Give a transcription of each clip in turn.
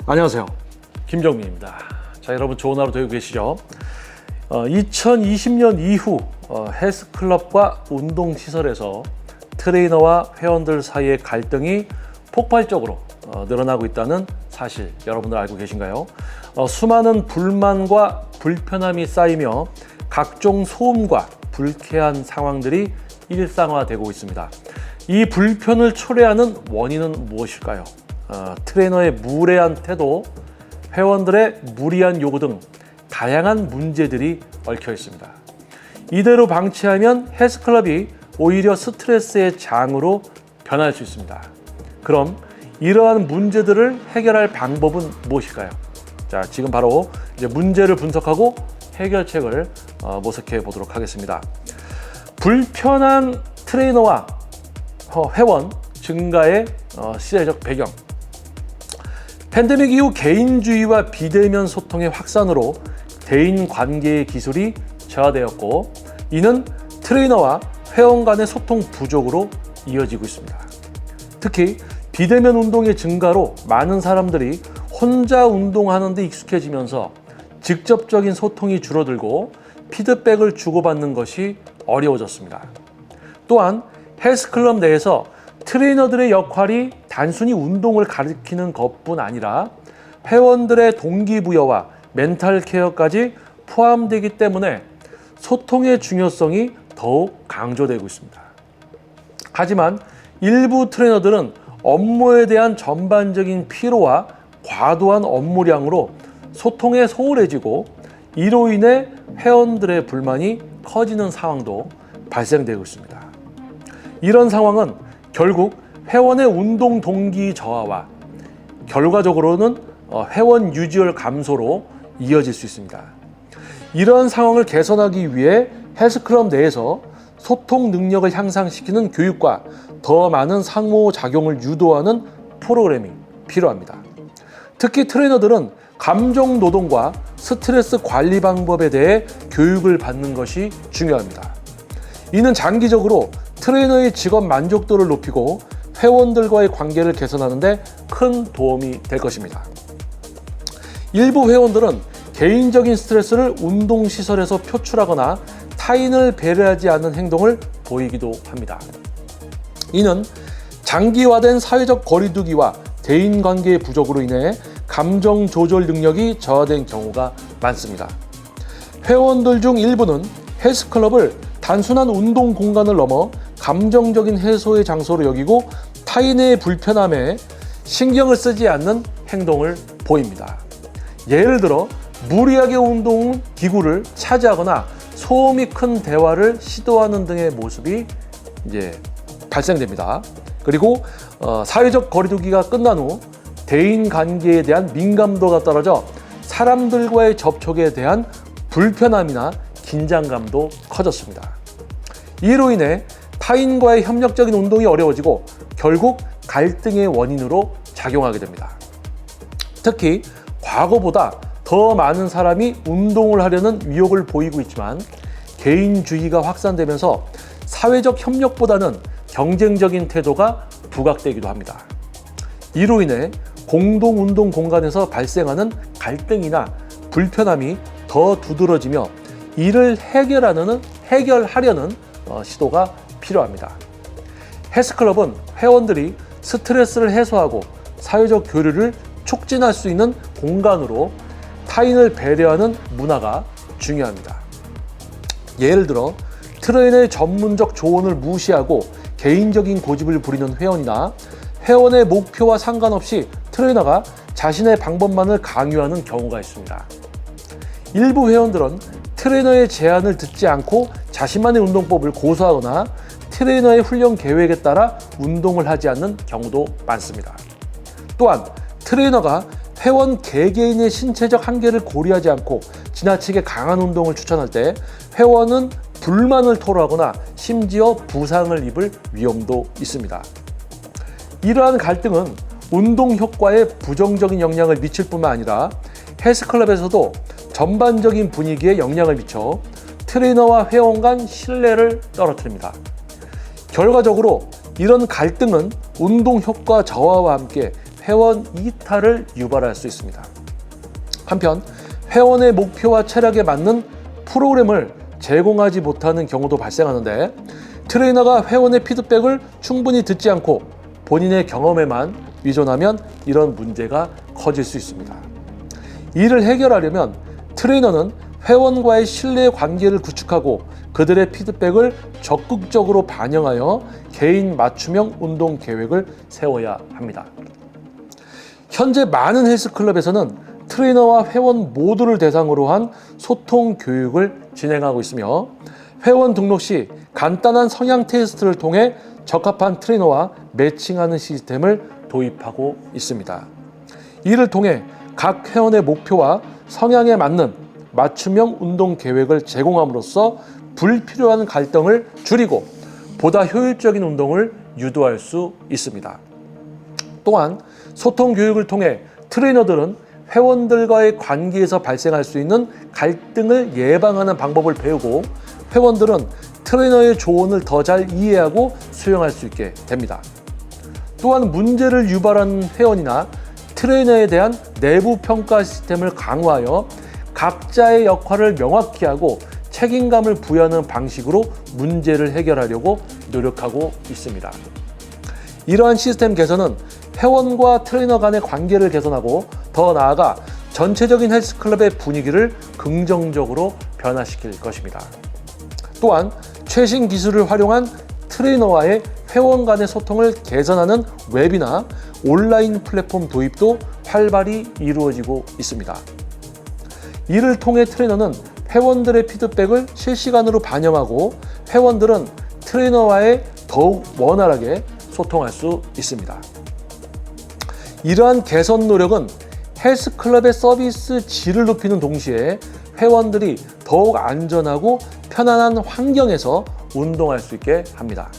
안녕하세요. 김정민입니다. 자, 여러분 좋은 하루 되고 계시죠? 2020년 이후 헬스클럽과 운동시설에서 트레이너와 회원들 사이의 갈등이 폭발적으로 늘어나고 있다는 사실 여러분들 알고 계신가요? 수많은 불만과 불편함이 쌓이며 각종 소음과 불쾌한 상황들이 일상화되고 있습니다. 이 불편을 초래하는 원인은 무엇일까요? 트레이너의 무례한 태도, 회원들의 무리한 요구 등 다양한 문제들이 얽혀 있습니다. 이대로 방치하면 헬스클럽이 오히려 스트레스의 장으로 변할 수 있습니다. 그럼 이러한 문제들을 해결할 방법은 무엇일까요? 자, 지금 바로 이제 문제를 분석하고 해결책을 모색해 보도록 하겠습니다. 불편한 트레이너와 회원 증가의 시대적 배경. 팬데믹 이후 개인주의와 비대면 소통의 확산으로 대인 관계의 기술이 저하되었고, 이는 트레이너와 회원 간의 소통 부족으로 이어지고 있습니다. 특히 비대면 운동의 증가로 많은 사람들이 혼자 운동하는 데 익숙해지면서 직접적인 소통이 줄어들고 피드백을 주고받는 것이 어려워졌습니다. 또한 헬스클럽 내에서 트레이너들의 역할이 단순히 운동을 가르치는 것뿐 아니라 회원들의 동기부여와 멘탈 케어까지 포함되기 때문에 소통의 중요성이 더욱 강조되고 있습니다. 하지만 일부 트레이너들은 업무에 대한 전반적인 피로와 과도한 업무량으로 소통에 소홀해지고, 이로 인해 회원들의 불만이 커지는 상황도 발생되고 있습니다. 이런 상황은 결국 회원의 운동 동기 저하와 결과적으로는 회원 유지율 감소로 이어질 수 있습니다. 이러한 상황을 개선하기 위해 헬스클럽 내에서 소통 능력을 향상시키는 교육과 더 많은 상호작용을 유도하는 프로그래밍이 필요합니다. 특히 트레이너들은 감정 노동과 스트레스 관리 방법에 대해 교육을 받는 것이 중요합니다. 이는 장기적으로 트레이너의 직업 만족도를 높이고 회원들과의 관계를 개선하는 데 큰 도움이 될 것입니다. 일부 회원들은 개인적인 스트레스를 운동시설에서 표출하거나 타인을 배려하지 않는 행동을 보이기도 합니다. 이는 장기화된 사회적 거리두기와 대인관계의 부족으로 인해 감정 조절 능력이 저하된 경우가 많습니다. 회원들 중 일부는 헬스클럽을 단순한 운동 공간을 넘어 감정적인 해소의 장소로 여기고 타인의 불편함에 신경을 쓰지 않는 행동을 보입니다. 예를 들어 무리하게 운동 기구를 차지하거나 소음이 큰 대화를 시도하는 등의 모습이 이제 발생됩니다. 그리고 사회적 거리두기가 끝난 후 대인 관계에 대한 민감도가 떨어져 사람들과의 접촉에 대한 불편함이나 긴장감도 커졌습니다. 이로 인해 타인과의 협력적인 운동이 어려워지고 결국 갈등의 원인으로 작용하게 됩니다. 특히 과거보다 더 많은 사람이 운동을 하려는 위협을 보이고 있지만 개인주의가 확산되면서 사회적 협력보다는 경쟁적인 태도가 부각되기도 합니다. 이로 인해 공동운동 공간에서 발생하는 갈등이나 불편함이 더 두드러지며 이를 해결하려는 시도가 필요합니다. 헬스클럽은 회원들이 스트레스를 해소하고 사회적 교류를 촉진할 수 있는 공간으로 타인을 배려하는 문화가 중요합니다. 예를 들어 트레이너의 전문적 조언을 무시하고 개인적인 고집을 부리는 회원이나 회원의 목표와 상관없이 트레이너가 자신의 방법만을 강요하는 경우가 있습니다. 일부 회원들은 트레이너의 제안을 듣지 않고 자신만의 운동법을 고수하거나 트레이너의 훈련 계획에 따라 운동을 하지 않는 경우도 많습니다. 또한 트레이너가 회원 개개인의 신체적 한계를 고려하지 않고 지나치게 강한 운동을 추천할 때 회원은 불만을 토로하거나 심지어 부상을 입을 위험도 있습니다. 이러한 갈등은 운동 효과에 부정적인 영향을 미칠 뿐만 아니라 헬스클럽에서도 전반적인 분위기에 영향을 미쳐 트레이너와 회원 간 신뢰를 떨어뜨립니다. 결과적으로 이런 갈등은 운동 효과 저하와 함께 회원 이탈을 유발할 수 있습니다. 한편 회원의 목표와 체력에 맞는 프로그램을 제공하지 못하는 경우도 발생하는데, 트레이너가 회원의 피드백을 충분히 듣지 않고 본인의 경험에만 의존하면 이런 문제가 커질 수 있습니다. 이를 해결하려면 트레이너는 회원과의 신뢰 관계를 구축하고 그들의 피드백을 적극적으로 반영하여 개인 맞춤형 운동 계획을 세워야 합니다. 현재 많은 헬스클럽에서는 트레이너와 회원 모두를 대상으로 한 소통 교육을 진행하고 있으며, 회원 등록 시 간단한 성향 테스트를 통해 적합한 트레이너와 매칭하는 시스템을 도입하고 있습니다. 이를 통해 각 회원의 목표와 성향에 맞는 맞춤형 운동 계획을 제공함으로써 불필요한 갈등을 줄이고 보다 효율적인 운동을 유도할 수 있습니다. 또한 소통 교육을 통해 트레이너들은 회원들과의 관계에서 발생할 수 있는 갈등을 예방하는 방법을 배우고, 회원들은 트레이너의 조언을 더 잘 이해하고 수용할 수 있게 됩니다. 또한 문제를 유발하는 회원이나 트레이너에 대한 내부 평가 시스템을 강화하여 각자의 역할을 명확히 하고 책임감을 부여하는 방식으로 문제를 해결하려고 노력하고 있습니다. 이러한 시스템 개선은 회원과 트레이너 간의 관계를 개선하고 더 나아가 전체적인 헬스클럽의 분위기를 긍정적으로 변화시킬 것입니다. 또한 최신 기술을 활용한 트레이너와의 회원 간의 소통을 개선하는 웹이나 온라인 플랫폼 도입도 활발히 이루어지고 있습니다. 이를 통해 트레이너는 회원들의 피드백을 실시간으로 반영하고 회원들은 트레이너와의 더욱 원활하게 소통할 수 있습니다. 이러한 개선 노력은 헬스클럽의 서비스 질을 높이는 동시에 회원들이 더욱 안전하고 편안한 환경에서 운동할 수 있게 합니다.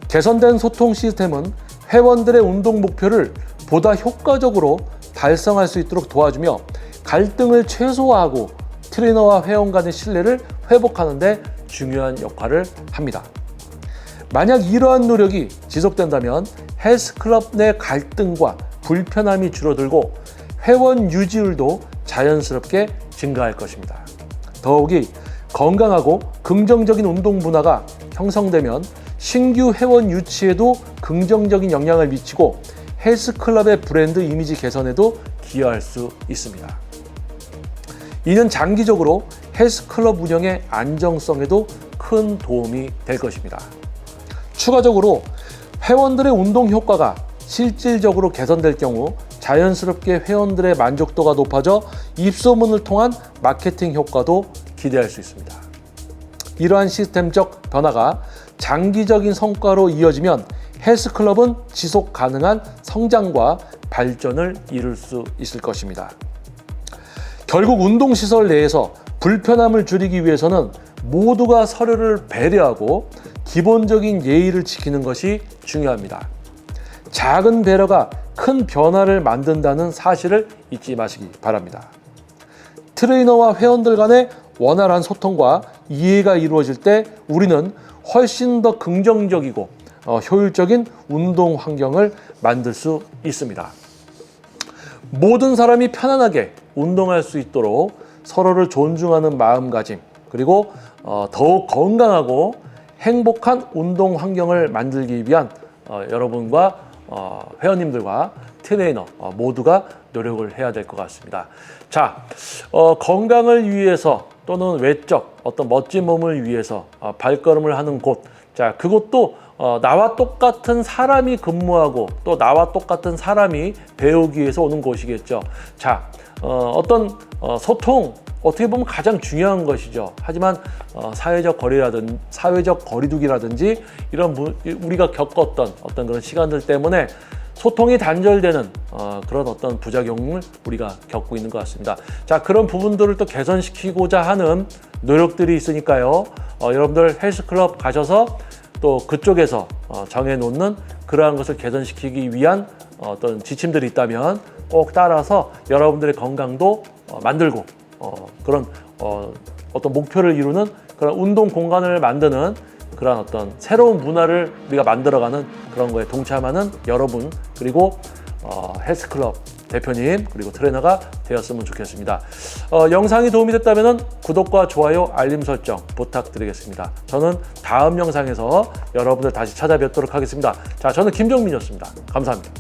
개선된 소통 시스템은 회원들의 운동 목표를 보다 효과적으로 달성할 수 있도록 도와주며 갈등을 최소화하고 트레이너와 회원 간의 신뢰를 회복하는 데 중요한 역할을 합니다. 만약 이러한 노력이 지속된다면 헬스클럽 내 갈등과 불편함이 줄어들고 회원 유지율도 자연스럽게 증가할 것입니다. 더욱이 건강하고 긍정적인 운동 문화가 형성되면 신규 회원 유치에도 긍정적인 영향을 미치고 헬스클럽의 브랜드 이미지 개선에도 기여할 수 있습니다. 이는 장기적으로 헬스클럽 운영의 안정성에도 큰 도움이 될 것입니다. 추가적으로 회원들의 운동 효과가 실질적으로 개선될 경우 자연스럽게 회원들의 만족도가 높아져 입소문을 통한 마케팅 효과도 기대할 수 있습니다. 이러한 시스템적 변화가 장기적인 성과로 이어지면 헬스클럽은 지속 가능한 성장과 발전을 이룰 수 있을 것입니다. 결국 운동시설 내에서 불편함을 줄이기 위해서는 모두가 서로를 배려하고 기본적인 예의를 지키는 것이 중요합니다. 작은 배려가 큰 변화를 만든다는 사실을 잊지 마시기 바랍니다. 트레이너와 회원들 간의 원활한 소통과 이해가 이루어질 때 우리는 훨씬 더 긍정적이고 효율적인 운동 환경을 만들 수 있습니다. 모든 사람이 편안하게 운동할 수 있도록 서로를 존중하는 마음가짐, 그리고 더욱 건강하고 행복한 운동 환경을 만들기 위한 여러분과 회원님들과 트레이너 모두가 노력을 해야 될 것 같습니다. 자, 건강을 위해서 또는 외적 어떤 멋진 몸을 위해서 발걸음을 하는 곳, 자, 그것도 나와 똑같은 사람이 근무하고 또 나와 똑같은 사람이 배우기 위해서 오는 곳이겠죠. 자, 어떤 소통, 어떻게 보면 가장 중요한 것이죠. 하지만 사회적 거리두기라든지 이런 우리가 겪었던 어떤 그런 시간들 때문에 소통이 단절되는 그런 어떤 부작용을 우리가 겪고 있는 것 같습니다. 자, 그런 부분들을 또 개선시키고자 하는 노력들이 있으니까요. 여러분들 헬스클럽 가셔서 또 그쪽에서 정해놓는 그러한 것을 개선시키기 위한 어떤 지침들이 있다면 꼭 따라서 여러분들의 건강도 만들고 그런 어떤 목표를 이루는 그런 운동 공간을 만드는 그런 어떤 새로운 문화를 우리가 만들어가는 그런 거에 동참하는 여러분, 그리고 헬스클럽 대표님 그리고 트레이너가 되었으면 좋겠습니다. 영상이 도움이 됐다면 구독과 좋아요, 알림 설정 부탁드리겠습니다. 저는 다음 영상에서 여러분들 다시 찾아뵙도록 하겠습니다. 자, 저는 김정민이었습니다. 감사합니다.